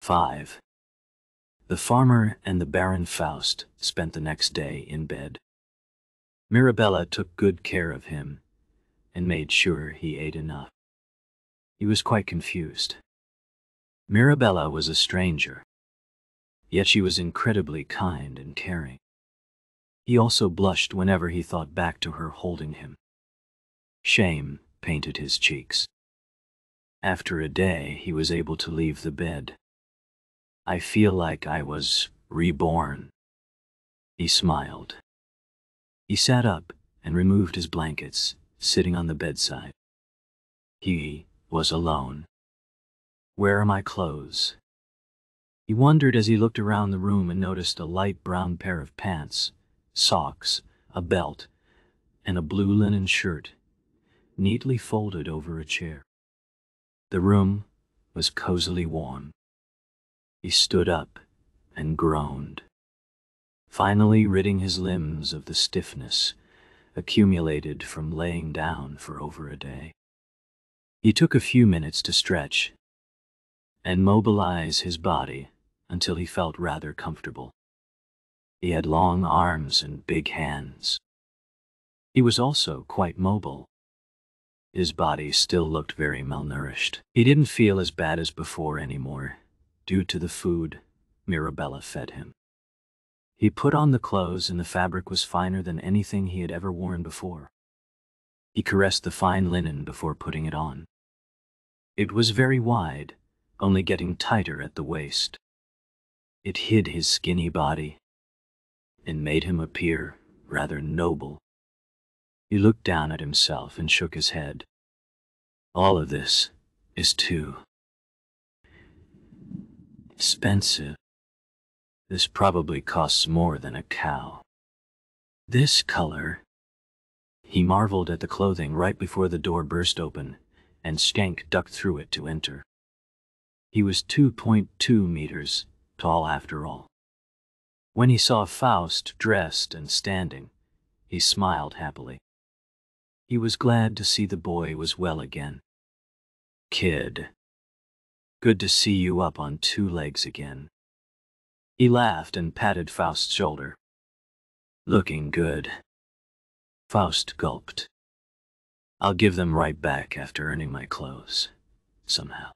5. The farmer and the Baron Faust spent the next day in bed. Mirabella took good care of him and made sure he ate enough. He was quite confused. Mirabella was a stranger, yet she was incredibly kind and caring. He also blushed whenever he thought back to her holding him. Shame painted his cheeks. After a day, he was able to leave the bed. "I feel like I was reborn," he smiled. He sat up and removed his blankets, sitting on the bedside. He was alone. "Where are my clothes?" He wondered as he looked around the room and noticed a light brown pair of pants, socks, a belt, and a blue linen shirt, neatly folded over a chair. The room was cozily warm. He stood up and groaned, finally ridding his limbs of the stiffness accumulated from laying down for over a day. He took a few minutes to stretch and mobilize his body until he felt rather comfortable. He had long arms and big hands. He was also quite mobile. His body still looked very malnourished. He didn't feel as bad as before anymore, due to the food Mirabella fed him. He put on the clothes and the fabric was finer than anything he had ever worn before. He caressed the fine linen before putting it on. It was very wide, only getting tighter at the waist. It hid his skinny body and made him appear rather noble. He looked down at himself and shook his head. All of this is too expensive. This probably costs more than a cow. This color. He marveled at the clothing right before the door burst open, and Skank ducked through it to enter. He was 2.2 meters tall after all. When he saw Faust dressed and standing, he smiled happily. He was glad to see the boy was well again. "Kid, good to see you up on 2 legs again." He laughed and patted Faust's shoulder. "Looking good." Faust gulped. "I'll give them right back after earning my clothes, somehow.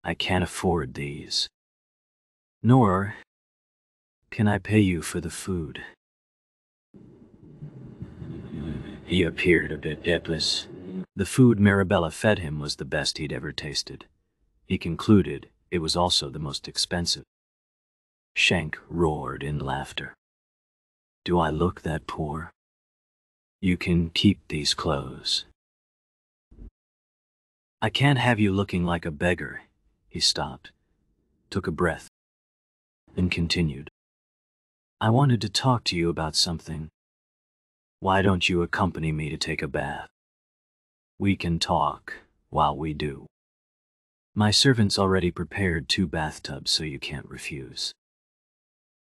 I can't afford these. Nor can I pay you for the food." He appeared a bit helpless. The food Mirabella fed him was the best he'd ever tasted. He concluded it was also the most expensive. Shank roared in laughter. "Do I look that poor? You can keep these clothes." "I can't have you looking like a beggar." He stopped, took a breath, and continued. "I wanted to talk to you about something. Why don't you accompany me to take a bath? We can talk while we do. My servant's already prepared 2 bathtubs, so you can't refuse."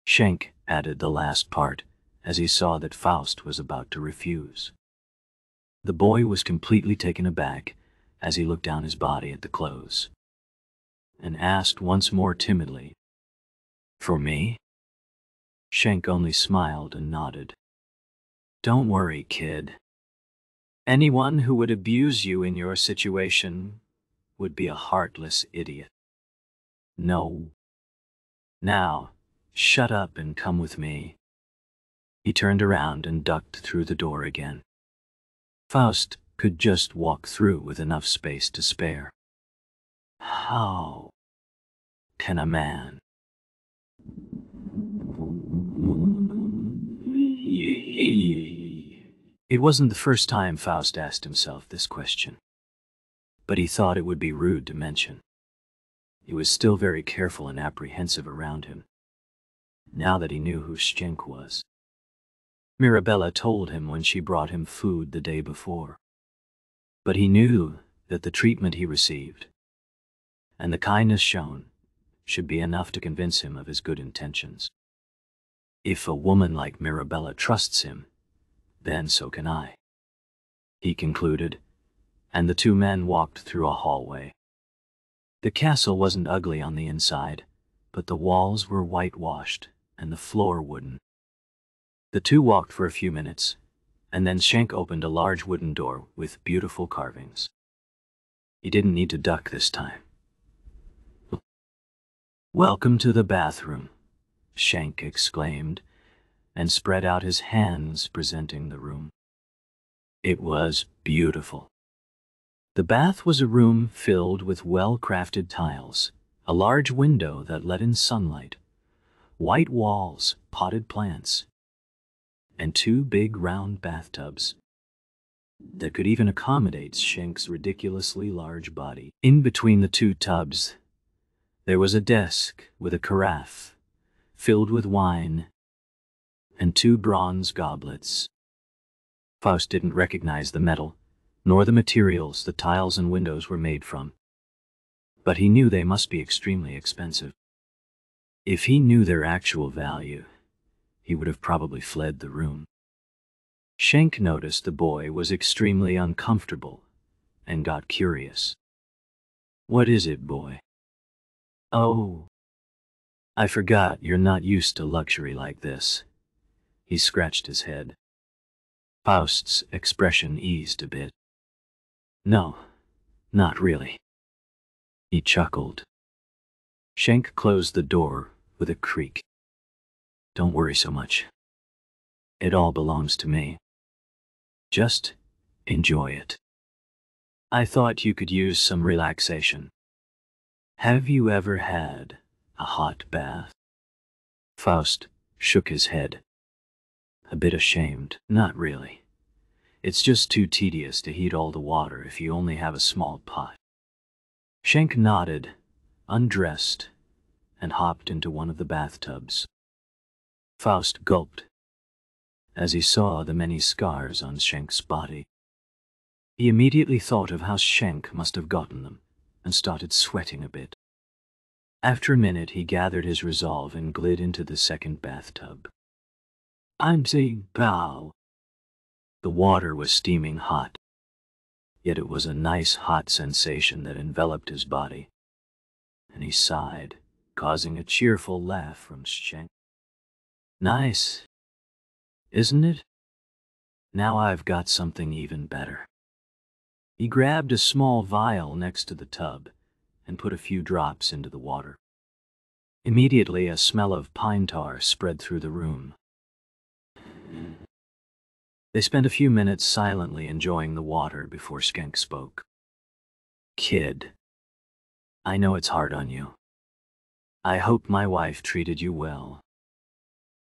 Shank added the last part as he saw that Faust was about to refuse. The boy was completely taken aback as he looked down his body at the clothes and asked once more timidly, "For me?" Shank only smiled and nodded. "Don't worry, kid. Anyone who would abuse you in your situation would be a heartless idiot. No. Now, shut up and come with me." He turned around and ducked through the door again. Faust could just walk through with enough space to spare. How can a man? It wasn't the first time Faust asked himself this question, but he thought it would be rude to mention. He was still very careful and apprehensive around him, now that he knew who Schenk was. Mirabella told him when she brought him food the day before, but he knew that the treatment he received and the kindness shown should be enough to convince him of his good intentions. If a woman like Mirabella trusts him, then so can I, he concluded, and the 2 men walked through a hallway. The castle wasn't ugly on the inside, but the walls were whitewashed and the floor wooden. The two walked for a few minutes, and then Schenk opened a large wooden door with beautiful carvings. He didn't need to duck this time. "Welcome to the bathroom," Schenk exclaimed, and spread out his hands presenting the room. It was beautiful. The bath was a room filled with well-crafted tiles, a large window that let in sunlight, white walls, potted plants, and two big round bathtubs that could even accommodate Schenk's ridiculously large body. In between the two tubs, there was a desk with a carafe filled with wine and two bronze goblets. Faust didn't recognize the metal, nor the materials the tiles and windows were made from, but he knew they must be extremely expensive. If he knew their actual value, he would have probably fled the room. Schenk noticed the boy was extremely uncomfortable and got curious. "What is it, boy?" "Oh, I forgot you're not used to luxury like this." He scratched his head. Faust's expression eased a bit. "No, not really." He chuckled. Schenk closed the door with a creak. "Don't worry so much. It all belongs to me. Just enjoy it. I thought you could use some relaxation. Have you ever had a hot bath?" Faust shook his head, a bit ashamed. "Not really. It's just too tedious to heat all the water if you only have a small pot." Schenk nodded, undressed, and hopped into one of the bathtubs. Faust gulped as he saw the many scars on Schenk's body. He immediately thought of how Schenk must have gotten them and started sweating a bit. After a minute, he gathered his resolve and glid into the second bathtub. "I'm saying pow." The water was steaming hot, yet it was a nice hot sensation that enveloped his body, and he sighed, causing a cheerful laugh from Schenk. "Nice, isn't it? Now I've got something even better." He grabbed a small vial next to the tub and put a few drops into the water. Immediately, a smell of pine tar spread through the room. They spent a few minutes silently enjoying the water before Schenk spoke. "Kid, I know it's hard on you. I hope my wife treated you well.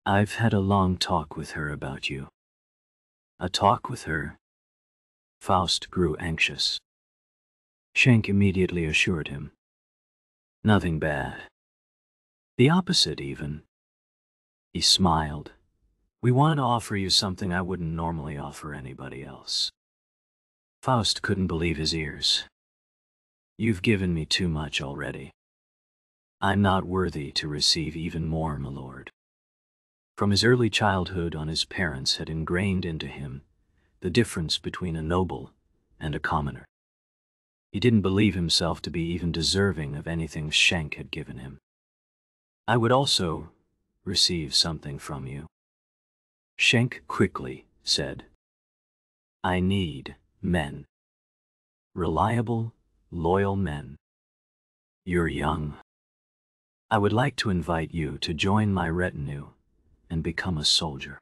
I've had a long talk with her about you." "A talk with her?" Faust grew anxious. Schenk immediately assured him. "Nothing bad. The opposite, even." He smiled. "We want to offer you something I wouldn't normally offer anybody else." Faust couldn't believe his ears. "You've given me too much already. I'm not worthy to receive even more, my lord." From his early childhood on, his parents had ingrained into him the difference between a noble and a commoner. He didn't believe himself to be even deserving of anything Schenk had given him. "I would also receive something from you," Schenk quickly said. "I need men. Reliable, loyal men. You're young. I would like to invite you to join my retinue and become a soldier."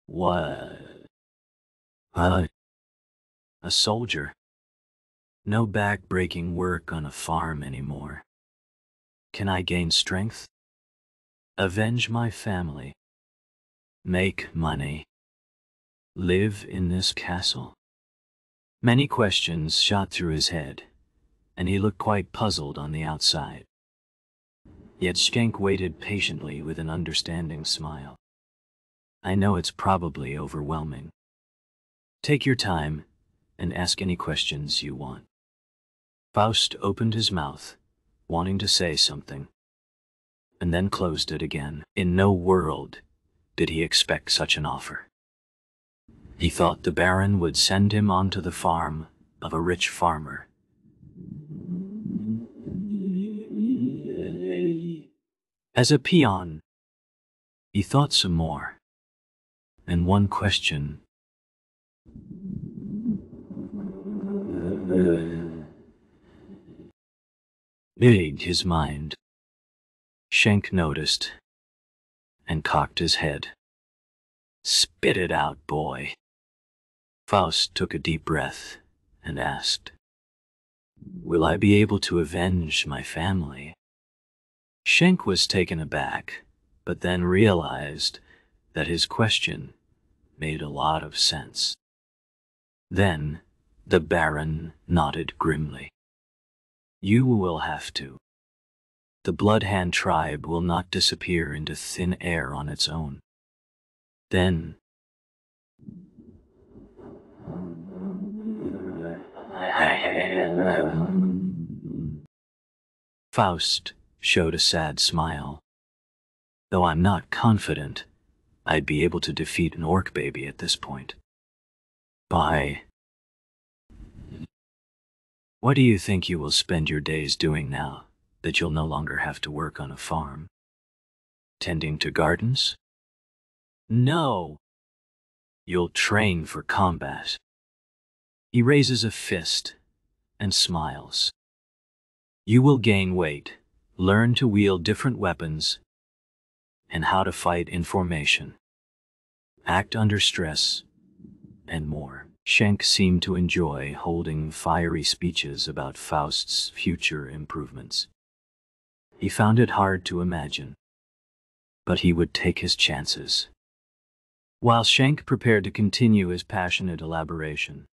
"What? What? A soldier? No back-breaking work on a farm anymore. Can I gain strength? Avenge my family? Make money? Live in this castle?" Many questions shot through his head, and he looked quite puzzled on the outside. Yet Schenk waited patiently with an understanding smile. "I know it's probably overwhelming. Take your time and ask any questions you want." Faust opened his mouth, wanting to say something, and then closed it again. In no world did he expect such an offer. He thought the Baron would send him onto the farm of a rich farmer, As a peon, he thought some more, and one question made his mind. Schenk noticed and cocked his head. "Spit it out, boy." Faust took a deep breath and asked, "Will I be able to avenge my family?" Schenk was taken aback, but then realized that his question made a lot of sense. Then the Baron nodded grimly. "You will have to. The Bloodhand tribe will not disappear into thin air on its own." Then Faust showed a sad smile. "Though I'm not confident I'd be able to defeat an orc baby at this point." "Bye. What do you think you will spend your days doing now that you'll no longer have to work on a farm? Tending to gardens?" "No. You'll train for combat." He raises a fist and smiles. "You will gain weight, learn to wield different weapons, and how to fight in formation, act under stress, and more." Schenk seemed to enjoy holding fiery speeches about Faust's future improvements. He found it hard to imagine, but he would take his chances. While Schenk prepared to continue his passionate elaboration,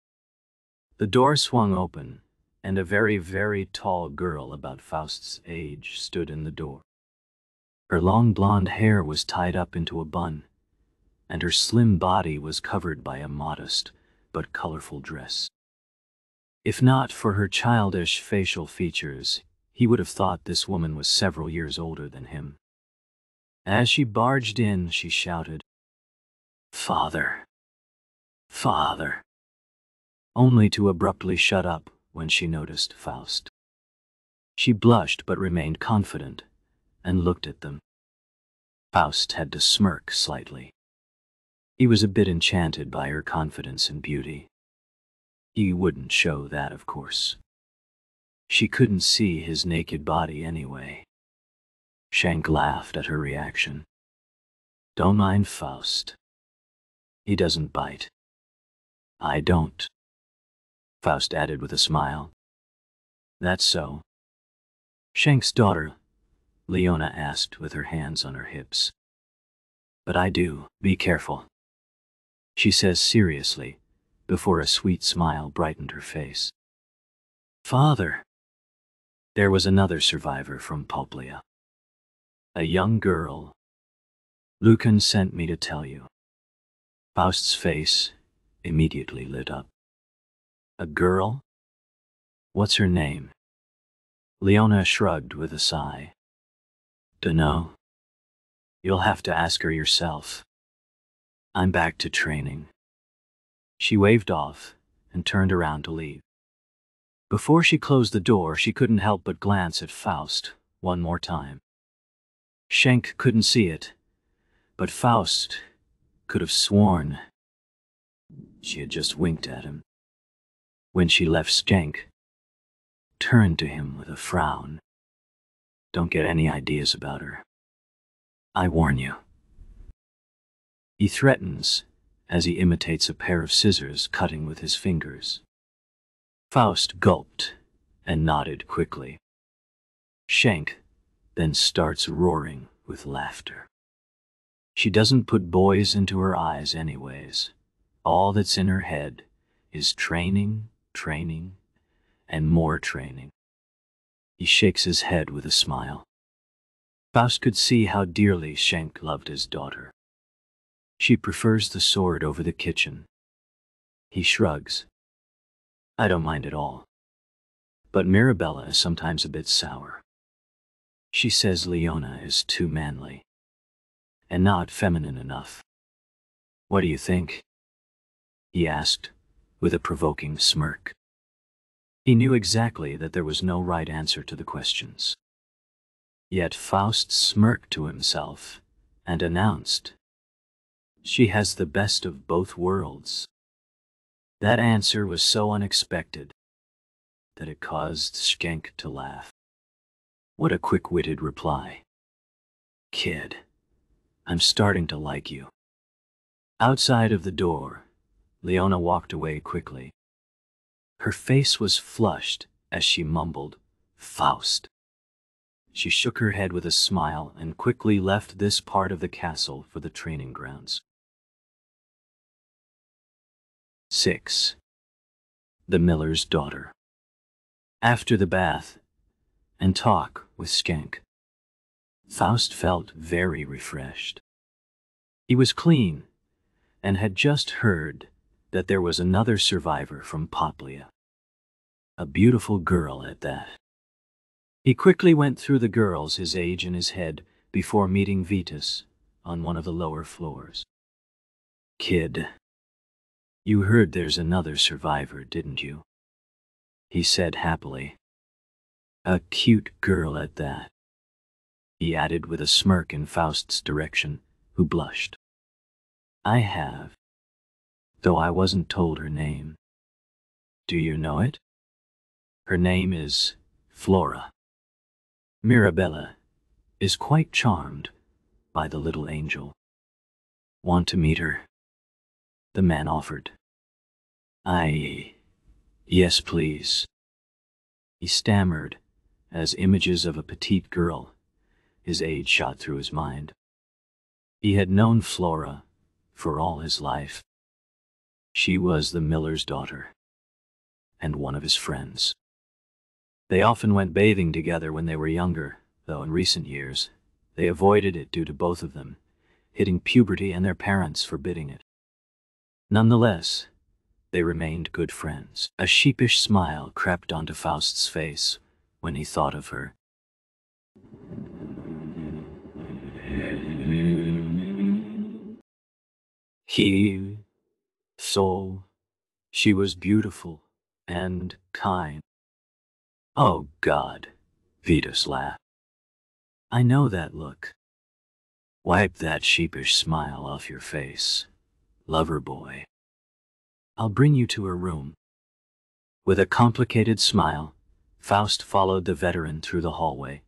the door swung open, and a very, very tall girl about Faust's age stood in the door. Her long blonde hair was tied up into a bun, and her slim body was covered by a modest but colorful dress. If not for her childish facial features, he would have thought this woman was several years older than him. As she barged in, she shouted, "Father! Father!" only to abruptly shut up when she noticed Faust. She blushed but remained confident and looked at them. Faust had to smirk slightly. He was a bit enchanted by her confidence and beauty. He wouldn't show that, of course. She couldn't see his naked body anyway. Schenk laughed at her reaction. "Don't mind Faust. He doesn't bite." "I don't," Faust added with a smile. "That's so?" Schenk's daughter, Leona, asked with her hands on her hips. "But I do. Be careful," she says seriously, before a sweet smile brightened her face. "Father!" There was another survivor from Poplia. "A young girl. Lucan sent me to tell you." Faust's face immediately lit up. "A girl? What's her name?" Leona shrugged with a sigh. "Dunno. You'll have to ask her yourself. I'm back to training." She waved off and turned around to leave. Before she closed the door, she couldn't help but glance at Faust one more time. Schenk couldn't see it, but Faust could have sworn she had just winked at him. When she left, Schenk turned to him with a frown. "Don't get any ideas about her. I warn you." He threatens as he imitates a pair of scissors cutting with his fingers. Faust gulped and nodded quickly. Schenk then starts roaring with laughter. She doesn't put boys into her eyes anyways. All that's in her head is training, training, and more training. He shakes his head with a smile. Faust could see how dearly Schenk loved his daughter. She prefers the sword over the kitchen. He shrugs. "I don't mind at all. But Mirabella is sometimes a bit sour. She says Leona is too manly and not feminine enough. What do you think?" he asked with a provoking smirk. He knew exactly that there was no right answer to the questions. Yet Faust smirked to himself and announced, "She has the best of both worlds." That answer was so unexpected that it caused Schenk to laugh. What a quick-witted reply. "Kid, I'm starting to like you." Outside of the door, Leona walked away quickly. Her face was flushed as she mumbled, "Faust." She shook her head with a smile and quickly left this part of the castle for the training grounds. 6. The Miller's Daughter. After the bath and talk with Schenk, Faust felt very refreshed. He was clean and had just heard that there was another survivor from Poplia. A beautiful girl at that. He quickly went through the girls his age in his head before meeting Vitus on one of the lower floors. "Kid, you heard there's another survivor, didn't you?" he said happily. "A cute girl at that," he added with a smirk in Faust's direction, who blushed. "I have, though I wasn't told her name. Do you know it? Her name is Flora. Mirabella is quite charmed by the little angel. Want to meet her?" the man offered. Yes, please," he stammered as images of a petite girl his age shot through his mind. He had known Flora for all his life. She was the miller's daughter and one of his friends. They often went bathing together when they were younger, though in recent years they avoided it due to both of them hitting puberty and their parents forbidding it. Nonetheless, they remained good friends. A sheepish smile crept onto Faust's face when he thought of her. She was beautiful and kind. "Oh God," Vitus laughed. "I know that look. Wipe that sheepish smile off your face, lover boy. I'll bring you to her room." With a complicated smile, Faust followed the veteran through the hallway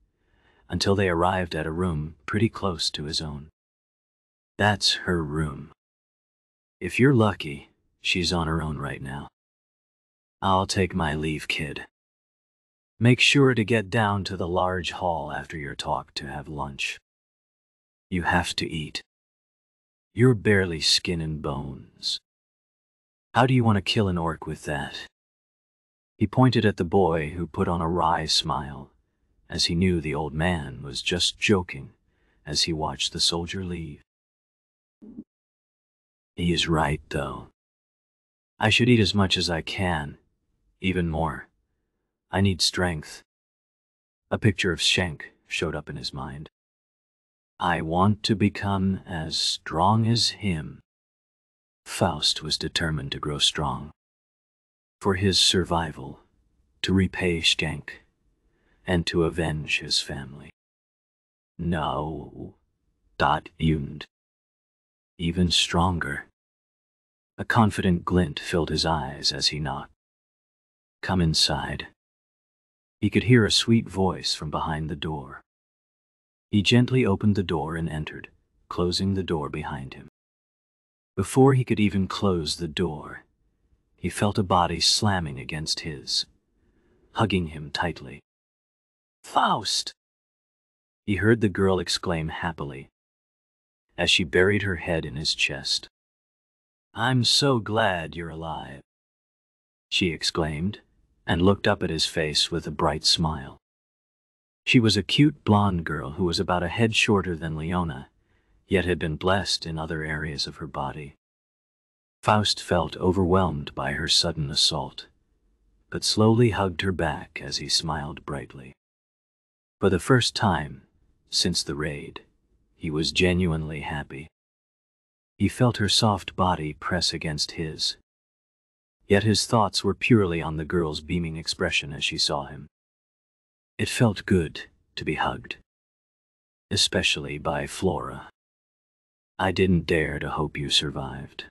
until they arrived at a room pretty close to his own. "That's her room. If you're lucky, she's on her own right now. I'll take my leave, kid. Make sure to get down to the large hall after your talk to have lunch. You have to eat. You're barely skin and bones. How do you want to kill an orc with that?" He pointed at the boy, who put on a wry smile, as he knew the old man was just joking as he watched the soldier leave. He is right, though. I should eat as much as I can, even more. I need strength. A picture of Schenk showed up in his mind. I want to become as strong as him. Faust was determined to grow strong. For his survival, to repay Schenk, and to avenge his family. No. Yund. Even stronger. A confident glint filled his eyes as he knocked. "Come inside." He could hear a sweet voice from behind the door. He gently opened the door and entered, closing the door behind him. Before he could even close the door, he felt a body slamming against his, hugging him tightly. "Faust!" he heard the girl exclaim happily, as she buried her head in his chest. "I'm so glad you're alive," she exclaimed, and looked up at his face with a bright smile. She was a cute blonde girl who was about a head shorter than Leona, yet had been blessed in other areas of her body. Faust felt overwhelmed by her sudden assault, but slowly hugged her back as he smiled brightly. For the first time since the raid, he was genuinely happy. He felt her soft body press against his, yet his thoughts were purely on the girl's beaming expression as she saw him. It felt good to be hugged. especially by Flora. I didn't dare to hope you survived.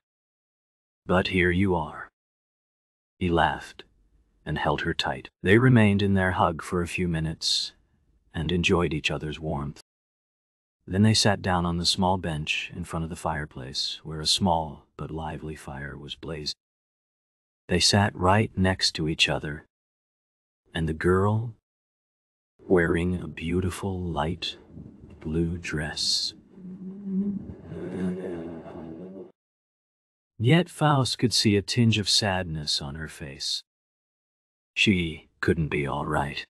But here you are." He laughed and held her tight. They remained in their hug for a few minutes and enjoyed each other's warmth. Then they sat down on the small bench in front of the fireplace, where a small but lively fire was blazing. They sat right next to each other, and the girl, wearing a beautiful light blue dress. Yet Faust could see a tinge of sadness on her face. She couldn't be all right.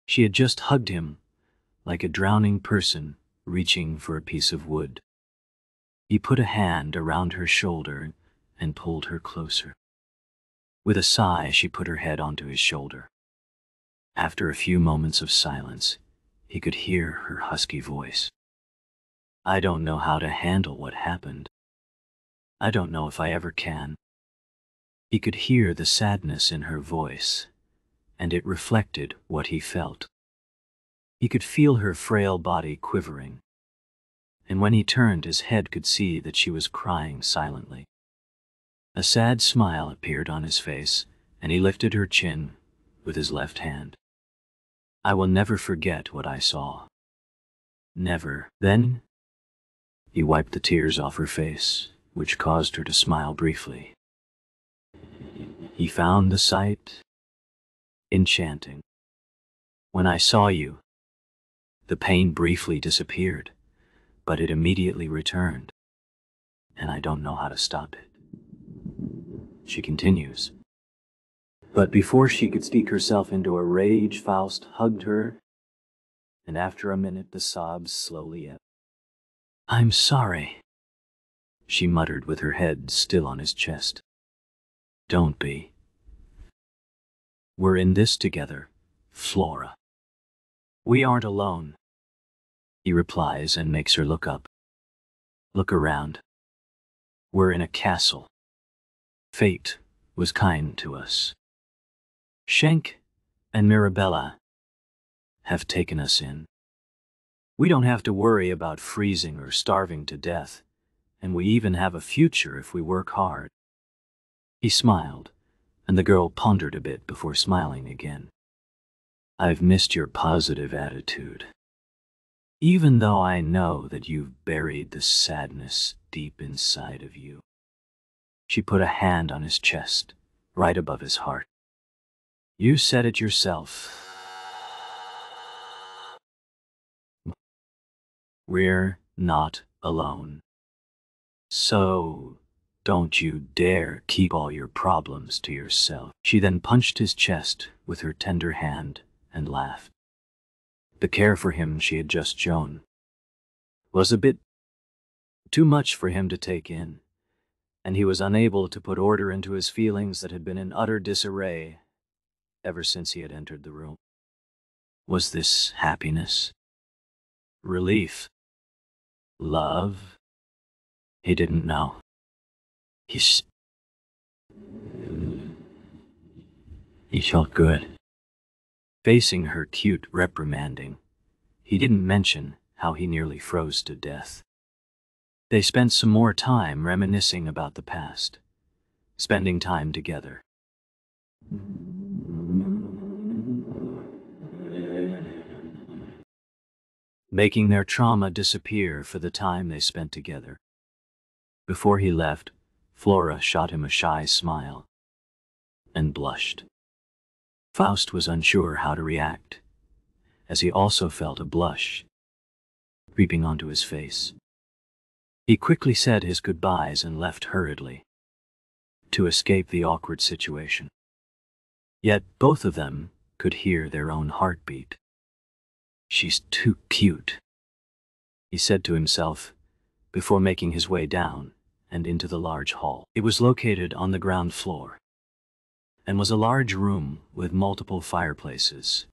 She had just hugged him like a drowning person reaching for a piece of wood. He put a hand around her shoulder and pulled her closer. With a sigh, she put her head onto his shoulder. After a few moments of silence, he could hear her husky voice. "I don't know how to handle what happened. I don't know if I ever can." He could hear the sadness in her voice, and it reflected what he felt. He could feel her frail body quivering, and when he turned his head could see that she was crying silently. A sad smile appeared on his face, and he lifted her chin with his left hand. "I will never forget what I saw. Never." Then he wiped the tears off her face, which caused her to smile briefly. He found the sight enchanting. "When I saw you, the pain briefly disappeared, but it immediately returned, and I don't know how to stop it." She continues. But before she could speak herself into a rage, Faust hugged her, and after a minute the sobs slowly ebbed. "I'm sorry," she muttered with her head still on his chest. "Don't be. We're in this together, Flora. We aren't alone," he replies and makes her look up. "Look around. We're in a castle. Fate was kind to us. Schenk and Mirabella have taken us in. We don't have to worry about freezing or starving to death, and we even have a future if we work hard." He smiled, and the girl pondered a bit before smiling again. "I've missed your positive attitude. Even though I know that you've buried the sadness deep inside of you." She put a hand on his chest, right above his heart. "You said it yourself. We're not alone. So don't you dare keep all your problems to yourself." She then punched his chest with her tender hand and laughed. The care for him she had just shown was a bit too much for him to take in, and he was unable to put order into his feelings that had been in utter disarray ever since he had entered the room. Was this happiness? Relief? Love? He didn't know. He felt good. Facing her cute reprimanding, he didn't mention how he nearly froze to death. They spent some more time reminiscing about the past, spending time together. Making their trauma disappear for the time they spent together. Before he left, Flora shot him a shy smile and blushed. Faust was unsure how to react, as he also felt a blush creeping onto his face. He quickly said his goodbyes and left hurriedly to escape the awkward situation. Yet both of them could hear their own heartbeat. "She's too cute," he said to himself before making his way down and into the large hall. It was located on the ground floor and was a large room with multiple fireplaces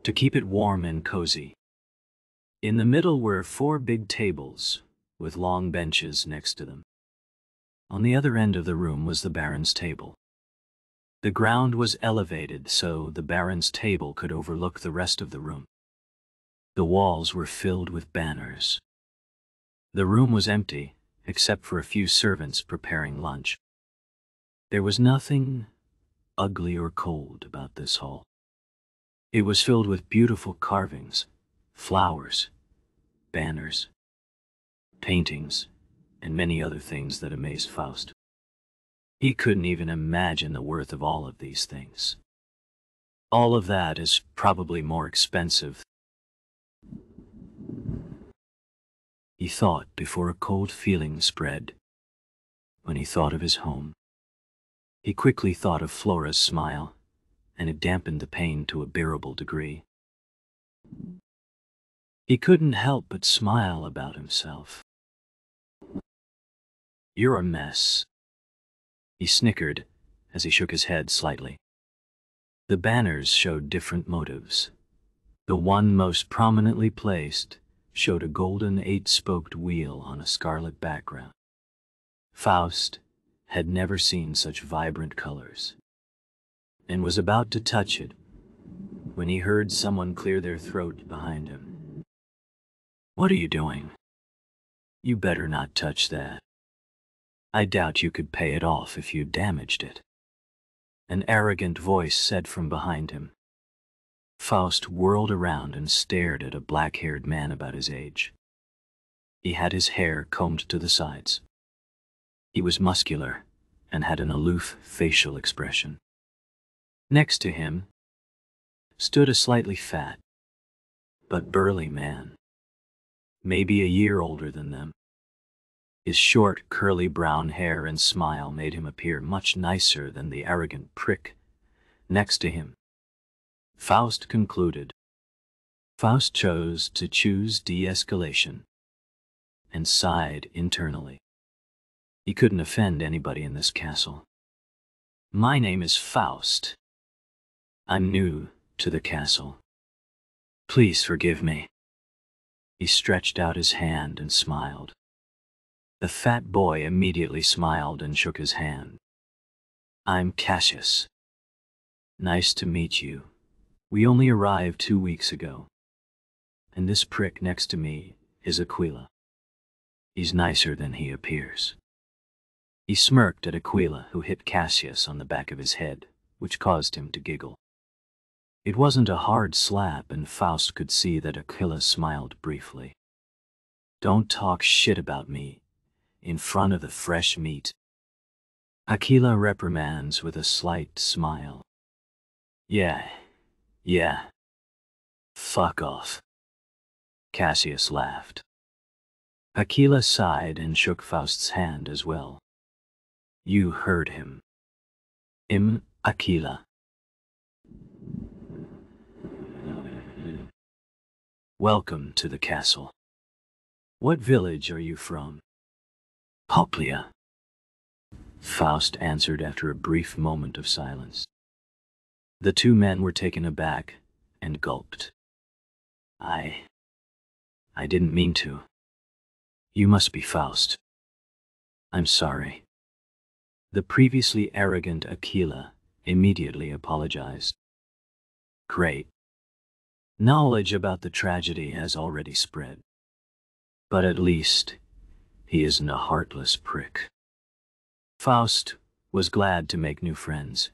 to keep it warm and cozy. In the middle were 4 big tables with long benches next to them. On the other end of the room was the Baron's table. The ground was elevated so the Baron's table could overlook the rest of the room. The walls were filled with banners. The room was empty, except for a few servants preparing lunch. There was nothing ugly or cold about this hall. It was filled with beautiful carvings, flowers, banners, paintings, and many other things that amazed Faust. He couldn't even imagine the worth of all of these things. All of that is probably more expensive, he thought before a cold feeling spread. When he thought of his home, he quickly thought of Flora's smile, and it dampened the pain to a bearable degree. He couldn't help but smile about himself. "You're a mess," he snickered as he shook his head slightly. The banners showed different motives. The one most prominently placed showed a golden 8-spoked wheel on a scarlet background. Faust had never seen such vibrant colors, and was about to touch it when he heard someone clear their throat behind him. "What are you doing? You better not touch that. I doubt you could pay it off if you damaged it," an arrogant voice said from behind him. Faust whirled around and stared at a black-haired man about his age. He had his hair combed to the sides. He was muscular and had an aloof facial expression. Next to him stood a slightly fat but burly man, maybe a year older than them. His short, curly brown hair and smile made him appear much nicer than the arrogant prick next to him. Faust concluded. Faust chose to choose de-escalation and sighed internally. He couldn't offend anybody in this castle. "My name is Faust. I'm new to the castle. Please forgive me." He stretched out his hand and smiled. The fat boy immediately smiled and shook his hand. "I'm Cassius. Nice to meet you. We only arrived 2 weeks ago. And this prick next to me is Aquila. He's nicer than he appears." He smirked at Aquila, who hit Cassius on the back of his head, which caused him to giggle. It wasn't a hard slap, and Faust could see that Aquila smiled briefly. "Don't talk shit about me in front of the fresh meat," Aquila reprimands with a slight smile. Yeah. Fuck off." Cassius laughed. Aquila sighed and shook Faust's hand as well. "You heard him. Aquila. Welcome to the castle. What village are you from?" "Poplia," Faust answered after a brief moment of silence. The two men were taken aback and gulped. I didn't mean to. You must be Faust." "I'm sorry." The previously arrogant Aquila immediately apologized. "Great. Knowledge about the tragedy has already spread. But at least he isn't a heartless prick." Faust was glad to make new friends,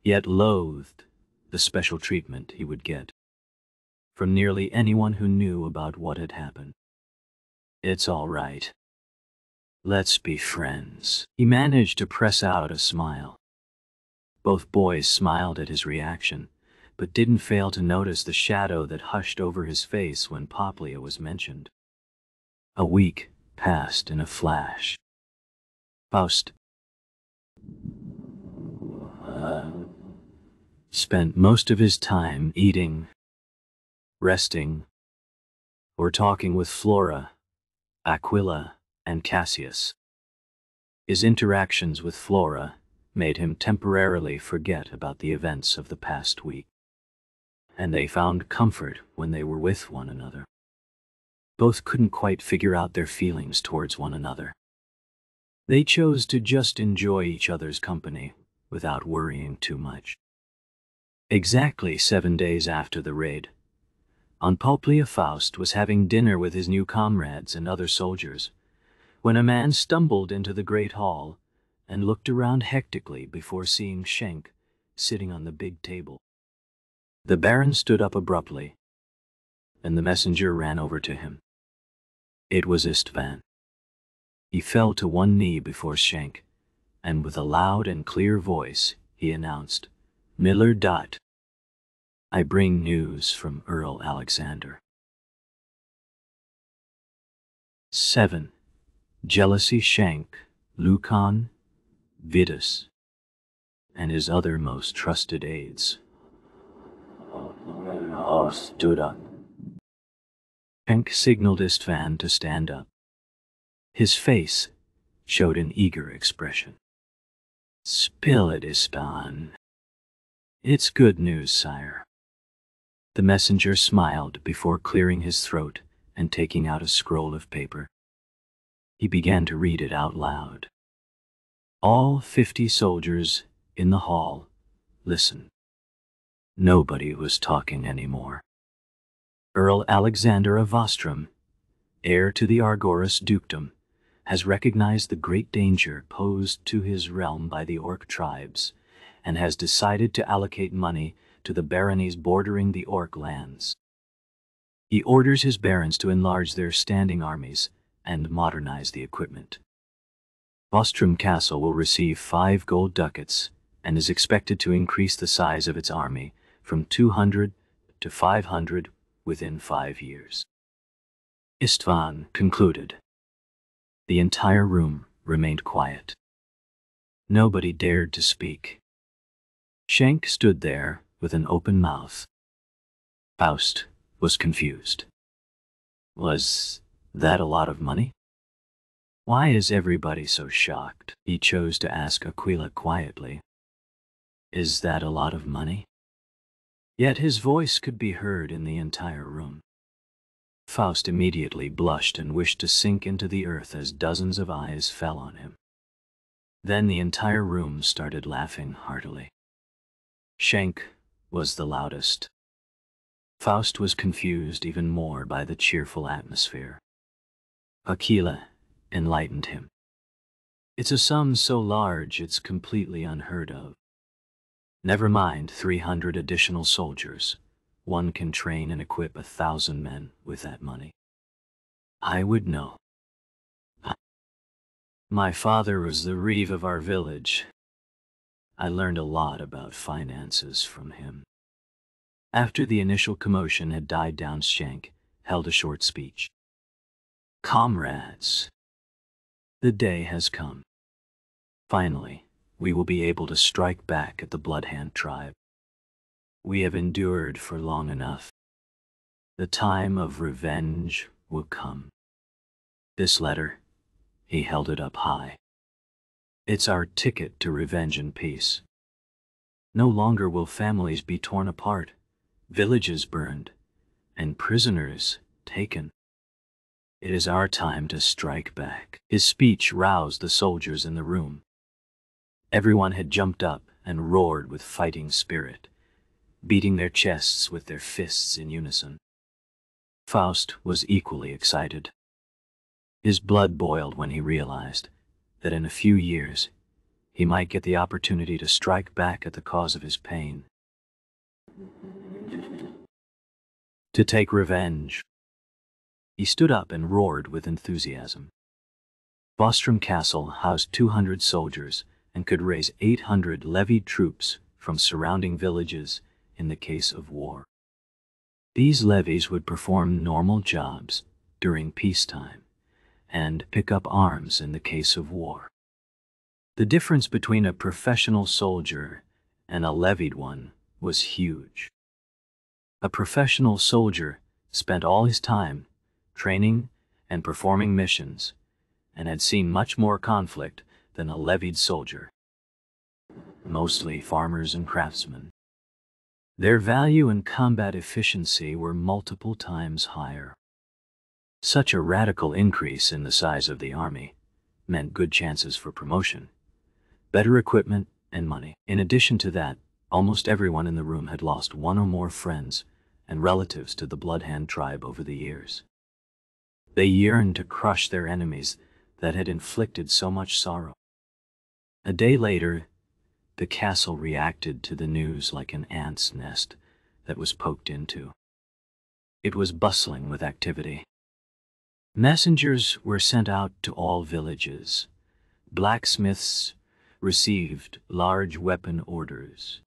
yet loathed the special treatment he would get from nearly anyone who knew about what had happened. "It's all right. Let's be friends." He managed to press out a smile. Both boys smiled at his reaction, but didn't fail to notice the shadow that hushed over his face when Poplia was mentioned. A week passed in a flash. Faust spent most of his time eating, resting, or talking with Flora, Aquila, and Cassius. His interactions with Flora made him temporarily forget about the events of the past week, and they found comfort when they were with one another. Both couldn't quite figure out their feelings towards one another. They chose to just enjoy each other's company without worrying too much. Exactly 7 days after the raid, On Poplia, Faust was having dinner with his new comrades and other soldiers, when a man stumbled into the great hall and looked around hectically before seeing Schenk sitting on the big table. The Baron stood up abruptly, and the messenger ran over to him. It was Istvan. He fell to one knee before Schenk, and with a loud and clear voice he announced, "Miller Dot, I bring news from Earl Alexander." 7. Jealousy. Schenk, Lucan, Vitus, and his other most trusted aides all stood up. Schenk signaled Istvan to stand up. His face showed an eager expression. "Spill it, Istvan. It's good news, sire." The messenger smiled before clearing his throat and taking out a scroll of paper. He began to read it out loud. All 50 soldiers in the hall listened. Nobody was talking anymore. Earl Alexander of Vostrom, heir to the Argoris dukedom, has recognized the great danger posed to his realm by the Orc tribes, and has decided to allocate money to the baronies bordering the Orc lands. He orders his barons to enlarge their standing armies and modernize the equipment. Vostrom Castle will receive 5 gold ducats and is expected to increase the size of its army from 200 to 500 within 5 years. Istvan concluded. The entire room remained quiet. Nobody dared to speak. Schenk stood there with an open mouth. Faust was confused. Was that a lot of money? Why is everybody so shocked? He chose to ask Aquila quietly. Is that a lot of money? Yet his voice could be heard in the entire room. Faust immediately blushed and wished to sink into the earth as dozens of eyes fell on him. Then the entire room started laughing heartily. Schenk was the loudest. Faust was confused even more by the cheerful atmosphere. Aquila enlightened him. It's a sum so large it's completely unheard of. Never mind 300 additional soldiers. One can train and equip 1,000 men with that money. I would know. My father was the reeve of our village. I learned a lot about finances from him. After the initial commotion had died down, Schenk held a short speech. Comrades, the day has come. Finally, we will be able to strike back at the Bloodhand tribe. We have endured for long enough. The time of revenge will come. This letter, he held it up high. It's our ticket to revenge and peace. No longer will families be torn apart, villages burned, and prisoners taken. It is our time to strike back. His speech roused the soldiers in the room. Everyone had jumped up and roared with fighting spirit, beating their chests with their fists in unison. Faust was equally excited. His blood boiled when he realized that in a few years he might get the opportunity to strike back at the cause of his pain. To take revenge. He stood up and roared with enthusiasm. Vostrom Castle housed 200 soldiers and could raise 800 levied troops from surrounding villages in the case of war. These levies would perform normal jobs during peacetime and pick up arms in the case of war. The difference between a professional soldier and a levied one was huge. A professional soldier spent all his time training and performing missions and had seen much more conflict than a levied soldier, mostly farmers and craftsmen. Their value and combat efficiency were multiple times higher. Such a radical increase in the size of the army meant good chances for promotion, better equipment, and money. In addition to that, almost everyone in the room had lost one or more friends and relatives to the Bloodhand tribe over the years. They yearned to crush their enemies that had inflicted so much sorrow. A day later, the castle reacted to the news like an ant's nest that was poked into. It was bustling with activity. Messengers were sent out to all villages. Blacksmiths received large weapon orders.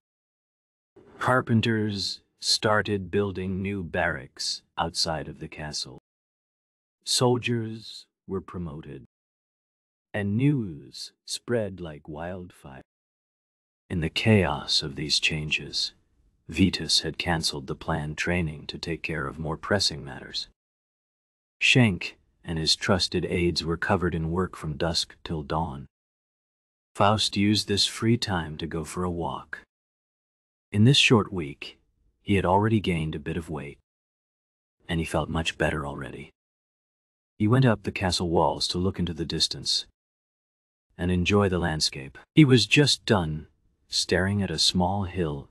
Carpenters started building new barracks outside of the castle. Soldiers were promoted, and news spread like wildfire. In the chaos of these changes, Vetus had canceled the planned training to take care of more pressing matters. Schenk and his trusted aides were covered in work from dusk till dawn. Faust used this free time to go for a walk. In this short week, he had already gained a bit of weight, and he felt much better already. He went up the castle walls to look into the distance and enjoy the landscape. He was just done staring at a small hill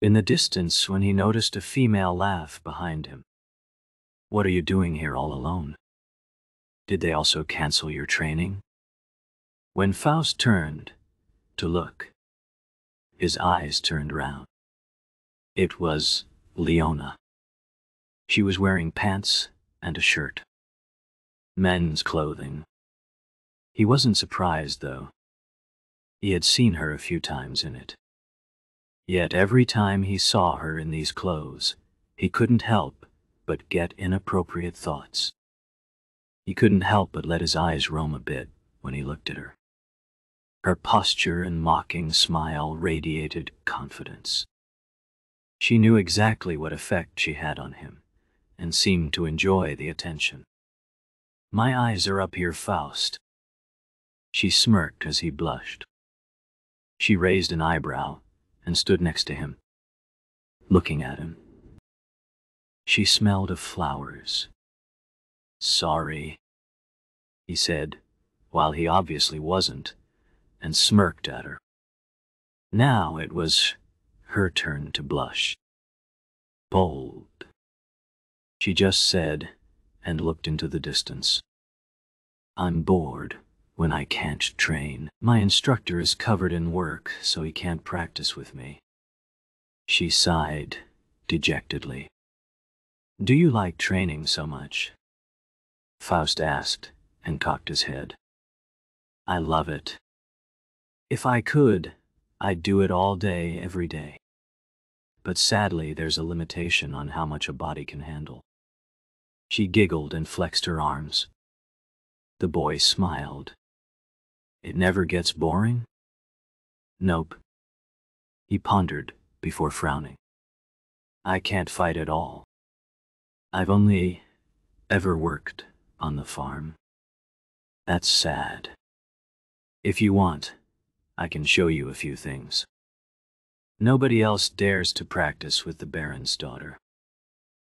in the distance when he noticed a female laugh behind him. "What are you doing here all alone? Did they also cancel your training?" When Faust turned to look, his eyes turned round. It was Leona. She was wearing pants and a shirt. Men's clothing. He wasn't surprised, though. He had seen her a few times in it. Yet every time he saw her in these clothes, he couldn't help but get inappropriate thoughts. He couldn't help but let his eyes roam a bit when he looked at her. Her posture and mocking smile radiated confidence. She knew exactly what effect she had on him, and seemed to enjoy the attention. "My eyes are up here, Faust." She smirked as he blushed. She raised an eyebrow and stood next to him, looking at him. She smelled of flowers. "Sorry," he said, while he obviously wasn't, and smirked at her. Now it was her turn to blush. "Bold," she just said, and looked into the distance. "I'm bored when I can't train. My instructor is covered in work, so he can't practice with me." She sighed dejectedly. "Do you like training so much?" Faust asked, and cocked his head. "I love it. If I could, I'd do it all day, every day. But sadly, there's a limitation on how much a body can handle." She giggled and flexed her arms. The boy smiled. "It never gets boring?" "Nope." He pondered before frowning. "I can't fight at all. I've only ever worked on the farm. That's sad. If you want, I can show you a few things." Nobody else dares to practice with the Baron's daughter.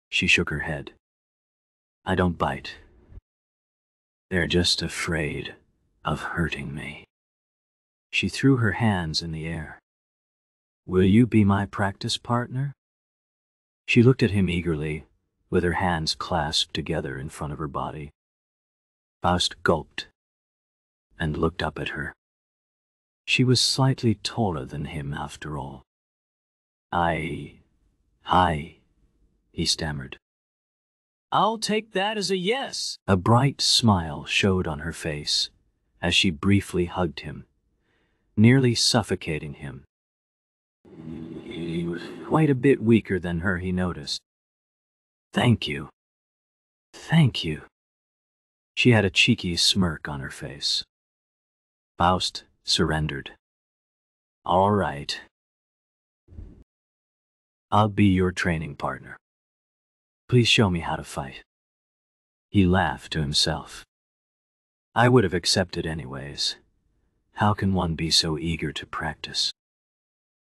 She shook her head. "I don't bite. They're just afraid of hurting me." She threw her hands in the air. "Will you be my practice partner?" She looked at him eagerly, with her hands clasped together in front of her body. Faust gulped and looked up at her. She was slightly taller than him after all. Hi, he stammered. "I'll take that as a yes." A bright smile showed on her face as she briefly hugged him, nearly suffocating him. He was quite a bit weaker than her, he noticed. Thank you. Thank you." She had a cheeky smirk on her face. Faust surrendered. "All right. I'll be your training partner. Please show me how to fight." He laughed to himself. "I would have accepted anyways. How can one be so eager to practice?"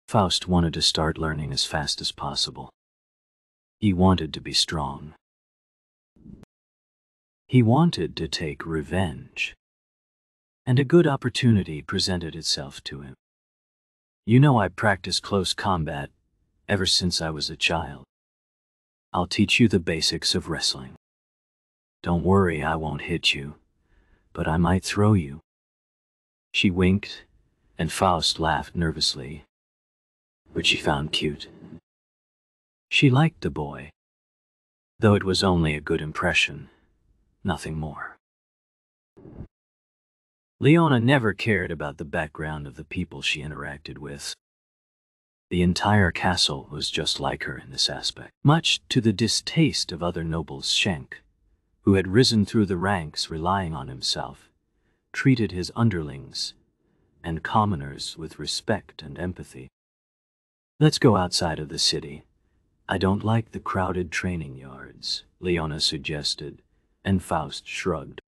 Faust wanted to start learning as fast as possible. He wanted to be strong. He wanted to take revenge. And a good opportunity presented itself to him. You know I practice close combat ever since I was a child. I'll teach you the basics of wrestling. Don't worry, I won't hit you, but I might throw you. She winked, and Faust laughed nervously, which she found cute. She liked the boy, though it was only a good impression, nothing more. Leona never cared about the background of the people she interacted with. The entire castle was just like her in this aspect, much to the distaste of other nobles. Schenk, who had risen through the ranks relying on himself, treated his underlings and commoners with respect and empathy. Let's go outside of the city. I don't like the crowded training yards, Leona suggested, and Faust shrugged.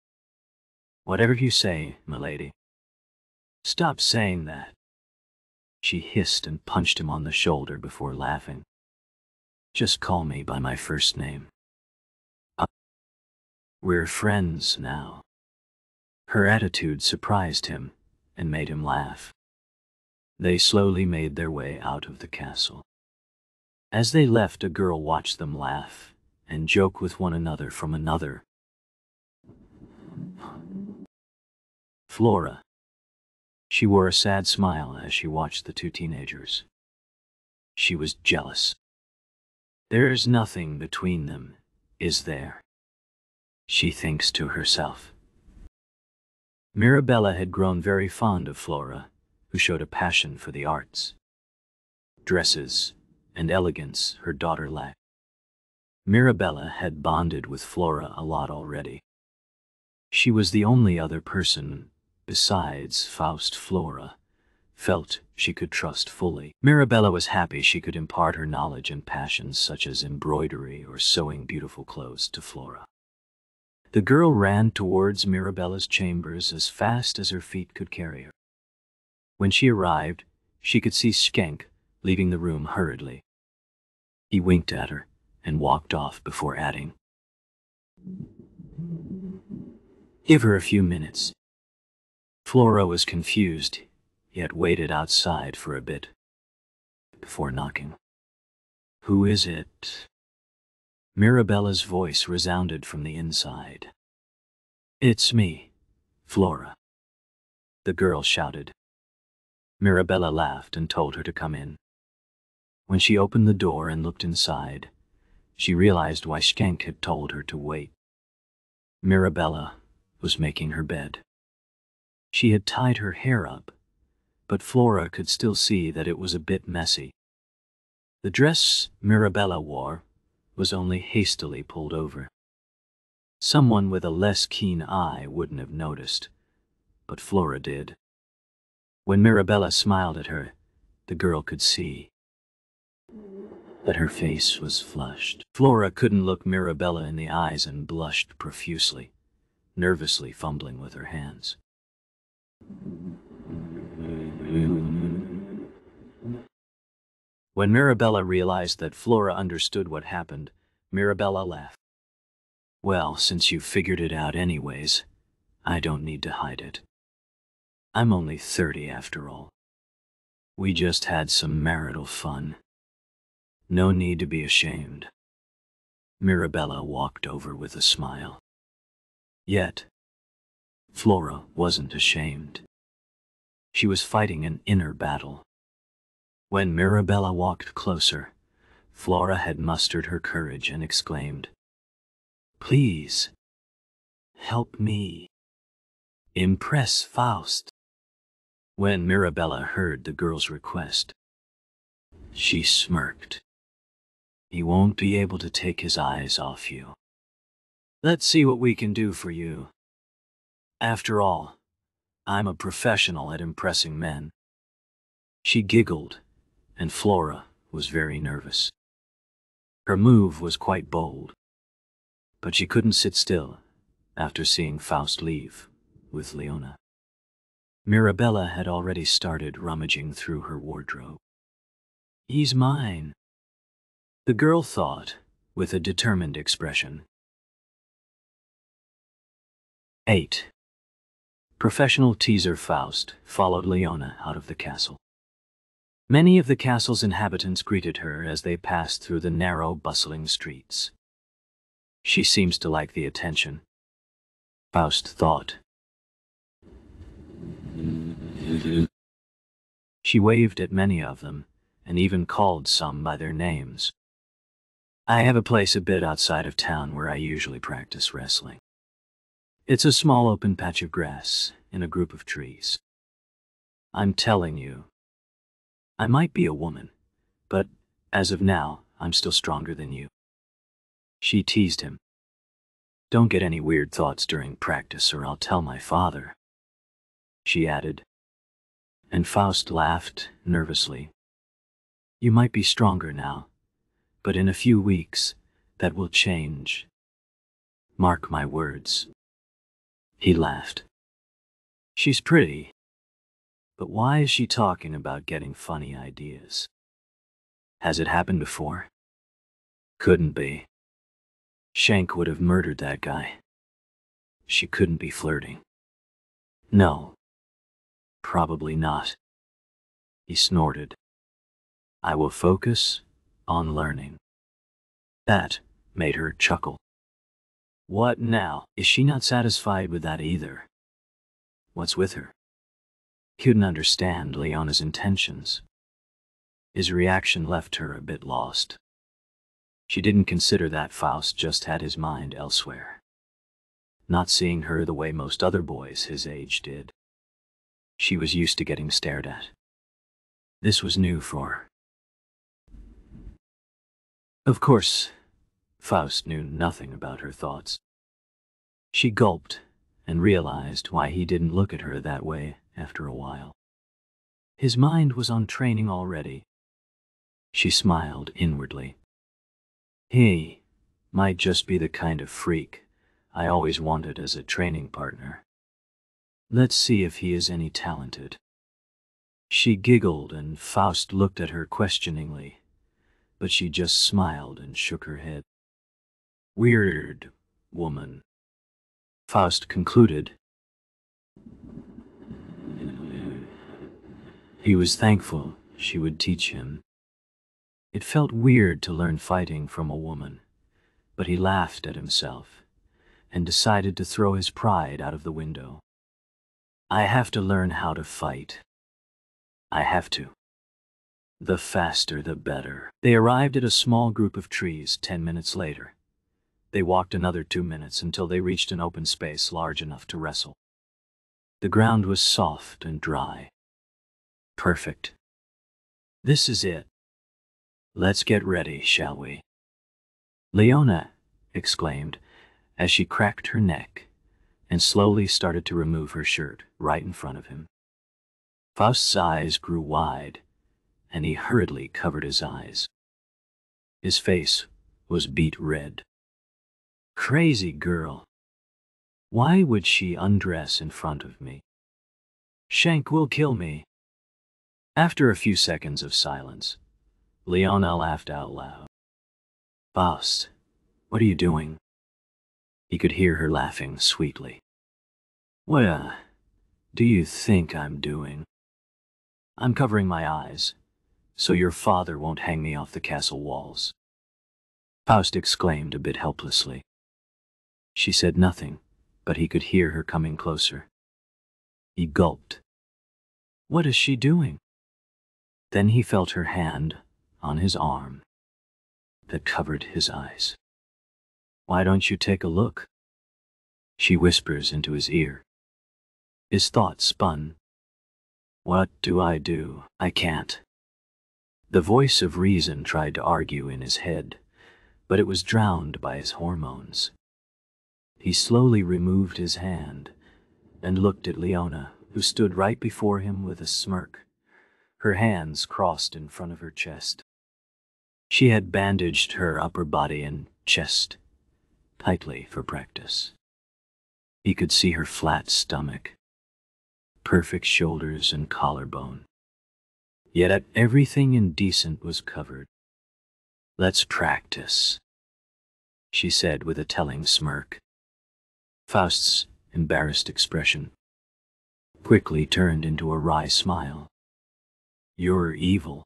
Whatever you say, milady. Stop saying that. She hissed and punched him on the shoulder before laughing. Just call me by my first name. We're friends now. Her attitude surprised him and made him laugh. They slowly made their way out of the castle. As they left, a girl watched them laugh and joke with one another from another. Flora. She wore a sad smile as she watched the two teenagers. She was jealous. There's nothing between them, is there? She thinks to herself. Mirabella had grown very fond of Flora, who showed a passion for the arts. Dresses and elegance her daughter lacked. Mirabella had bonded with Flora a lot already. She was the only other person, besides Faust, Flora felt she could trust fully. Mirabella was happy she could impart her knowledge and passions such as embroidery or sewing beautiful clothes to Flora. The girl ran towards Mirabella's chambers as fast as her feet could carry her. When she arrived, she could see Schenk leaving the room hurriedly. He winked at her and walked off before adding, "Give her a few minutes." Flora was confused, yet waited outside for a bit before knocking. "Who is it?" Mirabella's voice resounded from the inside. "It's me, Flora," the girl shouted. Mirabella laughed and told her to come in. When she opened the door and looked inside, she realized why Schenk had told her to wait. Mirabella was making her bed. She had tied her hair up, but Flora could still see that it was a bit messy. The dress Mirabella wore was only hastily pulled over. Someone with a less keen eye wouldn't have noticed, but Flora did. When Mirabella smiled at her, the girl could see that her face was flushed. Flora couldn't look Mirabella in the eyes and blushed profusely, nervously fumbling with her hands. When Mirabella realized that Flora understood what happened, Mirabella laughed. "Well, since you figured it out anyways, I don't need to hide it. I'm only 30 after all. We just had some marital fun. No need to be ashamed." Mirabella walked over with a smile. Yet, Flora wasn't ashamed. She was fighting an inner battle. When Mirabella walked closer, Flora had mustered her courage and exclaimed, "Please, help me impress Faust." When Mirabella heard the girl's request, she smirked. "He won't be able to take his eyes off you. Let's see what we can do for you. After all, I'm a professional at impressing men." She giggled, and Flora was very nervous. Her move was quite bold, but she couldn't sit still after seeing Faust leave with Leona. Mirabella had already started rummaging through her wardrobe. "He's mine," the girl thought, with a determined expression. 8. Professional teaser Faust followed Leona out of the castle. Many of the castle's inhabitants greeted her as they passed through the narrow, bustling streets. She seems to like the attention, Faust thought. She waved at many of them, and even called some by their names. I have a place a bit outside of town where I usually practice wrestling. It's a small open patch of grass in a group of trees. I'm telling you, I might be a woman, but as of now, I'm still stronger than you. She teased him. Don't get any weird thoughts during practice or I'll tell my father, she added. And Faust laughed nervously. You might be stronger now, but in a few weeks, that will change. Mark my words. He laughed. She's pretty, but why is she talking about getting funny ideas? Has it happened before? Couldn't be. Shank would have murdered that guy. She couldn't be flirting. No. Probably not. He snorted. I will focus on learning. That made her chuckle. What now? Is she not satisfied with that either? What's with her? He couldn't understand Leona's intentions. His reaction left her a bit lost. She didn't consider that Faust just had his mind elsewhere, not seeing her the way most other boys his age did. She was used to getting stared at. This was new for her. Of course, Faust knew nothing about her thoughts. She gulped and realized why he didn't look at her that way after a while. His mind was on training already. She smiled inwardly. He might just be the kind of freak I always wanted as a training partner. Let's see if he is any talented. She giggled and Faust looked at her questioningly, but she just smiled and shook her head. Weird woman, Faust concluded. He was thankful she would teach him. It felt weird to learn fighting from a woman, but he laughed at himself and decided to throw his pride out of the window. I have to learn how to fight. I have to. The faster the better. They arrived at a small group of trees 10 minutes later. They walked another 2 minutes until they reached an open space large enough to wrestle. The ground was soft and dry. Perfect. This is it. Let's get ready, shall we? Leona exclaimed as she cracked her neck and slowly started to remove her shirt right in front of him. Faust's eyes grew wide, and he hurriedly covered his eyes. His face was beet red. Crazy girl. Why would she undress in front of me? Shank will kill me. After a few seconds of silence, Leona laughed out loud. Faust, what are you doing? He could hear her laughing sweetly. What do you think I'm doing? I'm covering my eyes, so your father won't hang me off the castle walls. Faust exclaimed a bit helplessly. She said nothing, but he could hear her coming closer. He gulped. What is she doing? Then he felt her hand on his arm that covered his eyes. Why don't you take a look? She whispers into his ear. His thoughts spun. What do? I can't. The voice of reason tried to argue in his head, but it was drowned by his hormones. He slowly removed his hand and looked at Leona, who stood right before him with a smirk, her hands crossed in front of her chest. She had bandaged her upper body and chest tightly for practice. He could see her flat stomach, perfect shoulders and collarbone. Yet everything indecent was covered. Let's practice, she said with a telling smirk. Faust's embarrassed expression quickly turned into a wry smile. You're evil.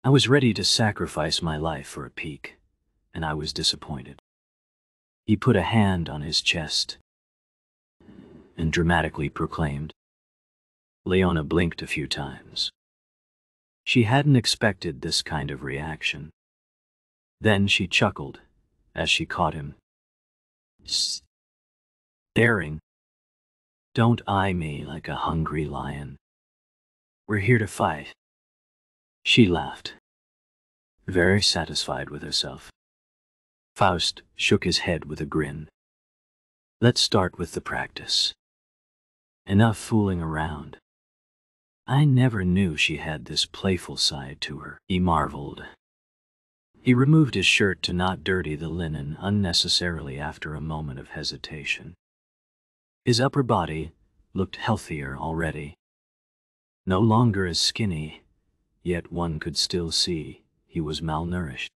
I was ready to sacrifice my life for a peek, and I was disappointed. He put a hand on his chest and dramatically proclaimed. Leona blinked a few times. She hadn't expected this kind of reaction. Then she chuckled as she caught him staring. Don't eye me like a hungry lion. We're here to fight. She laughed, very satisfied with herself. Faust shook his head with a grin. Let's start with the practice. Enough fooling around. I never knew she had this playful side to her, he marveled. He removed his shirt to not dirty the linen unnecessarily after a moment of hesitation. His upper body looked healthier already. No longer as skinny, yet one could still see he was malnourished.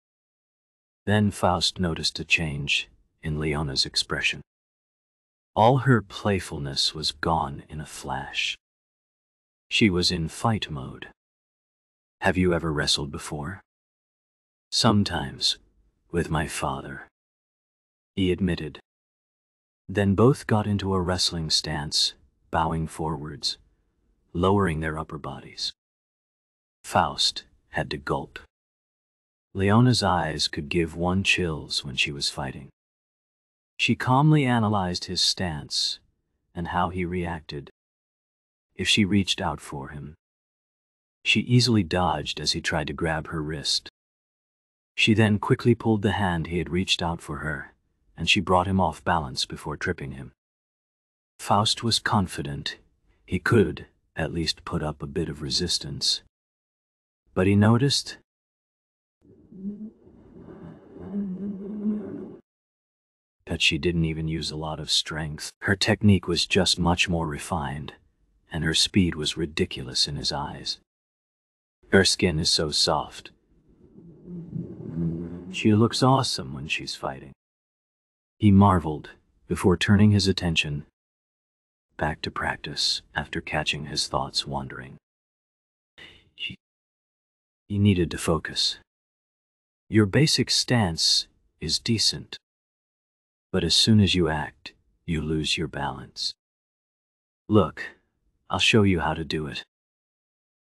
Then Faust noticed a change in Leona's expression. All her playfulness was gone in a flash. She was in fight mode. Have you ever wrestled before? Sometimes, with my father, he admitted. Then both got into a wrestling stance, bowing forwards, lowering their upper bodies. Faust had to gulp. Leona's eyes could give one chills when she was fighting. She calmly analyzed his stance and how he reacted. If she reached out for him, she easily dodged as he tried to grab her wrist. She then quickly pulled the hand he had reached out for her, and she brought him off balance before tripping him. Faust was confident he could at least put up a bit of resistance. But he noticed that she didn't even use a lot of strength. Her technique was just much more refined, and her speed was ridiculous in his eyes. Her skin is so soft. She looks awesome when she's fighting. He marveled before turning his attention back to practice after catching his thoughts wandering. He needed to focus. Your basic stance is decent, but as soon as you act, you lose your balance. Look, I'll show you how to do it,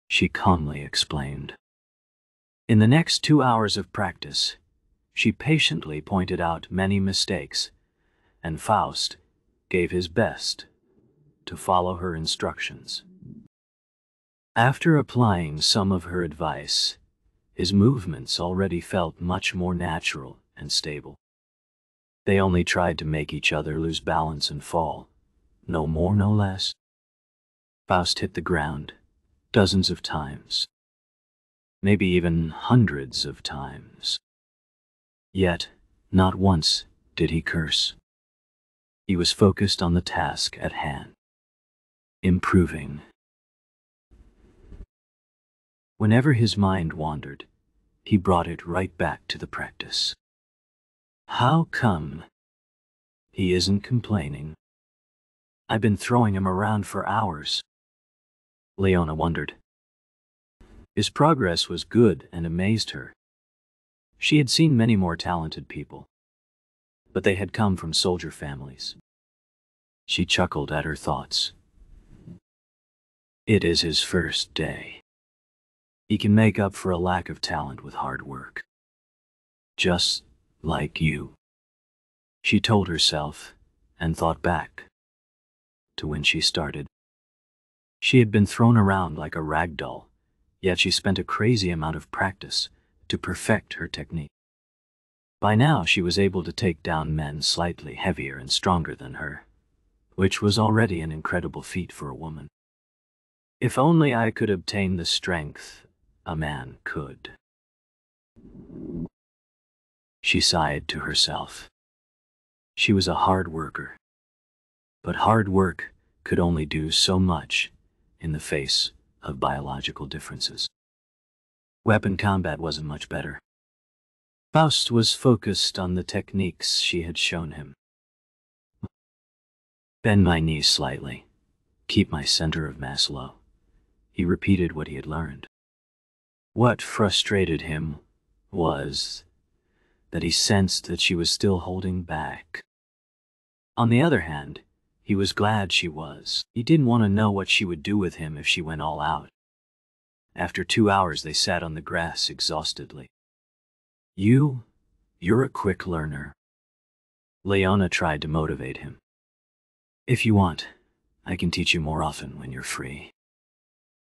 she calmly explained. In the next 2 hours of practice, she patiently pointed out many mistakes, and Faust gave his best to follow her instructions. After applying some of her advice, his movements already felt much more natural and stable. They only tried to make each other lose balance and fall, no more, no less. Faust hit the ground dozens of times, maybe even hundreds of times. Yet, not once did he curse. He was focused on the task at hand, improving. Whenever his mind wandered, he brought it right back to the practice. How come he isn't complaining? I've been throwing him around for hours, Leona wondered. His progress was good and amazed her. She had seen many more talented people, but they had come from soldier families. She chuckled at her thoughts. It is his first day. He can make up for a lack of talent with hard work. Just like you, she told herself, and thought back to when she started. She had been thrown around like a rag doll, yet she spent a crazy amount of practice to perfect her technique. By now she was able to take down men slightly heavier and stronger than her, which was already an incredible feat for a woman. If only I could obtain the strength a man could, she sighed to herself. She was a hard worker, but hard work could only do so much in the face of biological differences. Weapon combat wasn't much better. Faust was focused on the techniques she had shown him. Bend my knees slightly. Keep my center of mass low. He repeated what he had learned. What frustrated him was that he sensed that she was still holding back. On the other hand, he was glad she was. He didn't want to know what she would do with him if she went all out. After 2 hours, they sat on the grass exhaustedly. You're a quick learner. Leona tried to motivate him. If you want, I can teach you more often when you're free.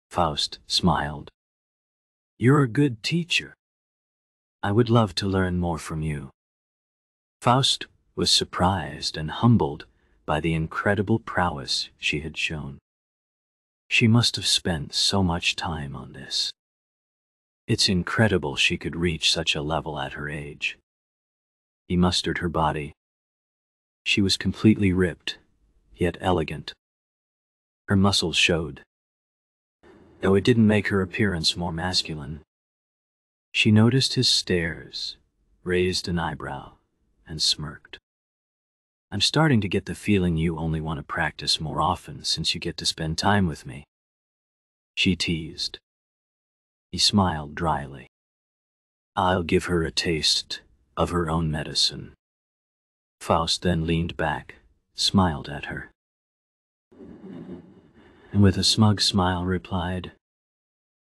Faust smiled. You're a good teacher. I would love to learn more from you. Faust was surprised and humbled by the incredible prowess she had shown. She must have spent so much time on this. It's incredible she could reach such a level at her age. He mustered her body. She was completely ripped, yet elegant. Her muscles showed, though it didn't make her appearance more masculine. She noticed his stares, raised an eyebrow, and smirked. I'm starting to get the feeling you only want to practice more often since you get to spend time with me, she teased. He smiled dryly. I'll give her a taste of her own medicine. Faust then leaned back, smiled at her, and with a smug smile replied,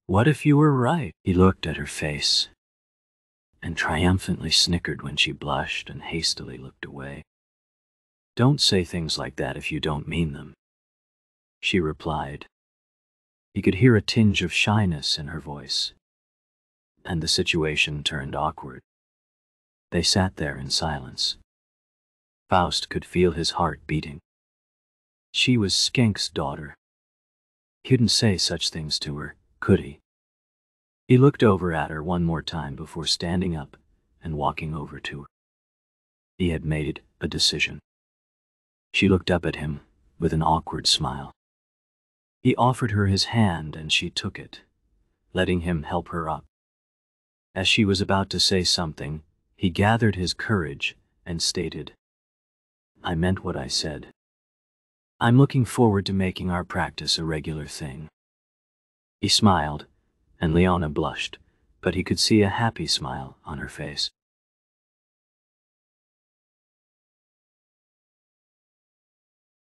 What if you were right? He looked at her face and triumphantly snickered when she blushed and hastily looked away. Don't say things like that if you don't mean them, she replied. He could hear a tinge of shyness in her voice, and the situation turned awkward. They sat there in silence. Faust could feel his heart beating. She was Skenk's daughter. He couldn't say such things to her, could he? He looked over at her one more time before standing up and walking over to her. He had made a decision. She looked up at him with an awkward smile. He offered her his hand and she took it, letting him help her up. As she was about to say something, he gathered his courage and stated, I meant what I said. I'm looking forward to making our practice a regular thing. He smiled, and Leona blushed, but he could see a happy smile on her face.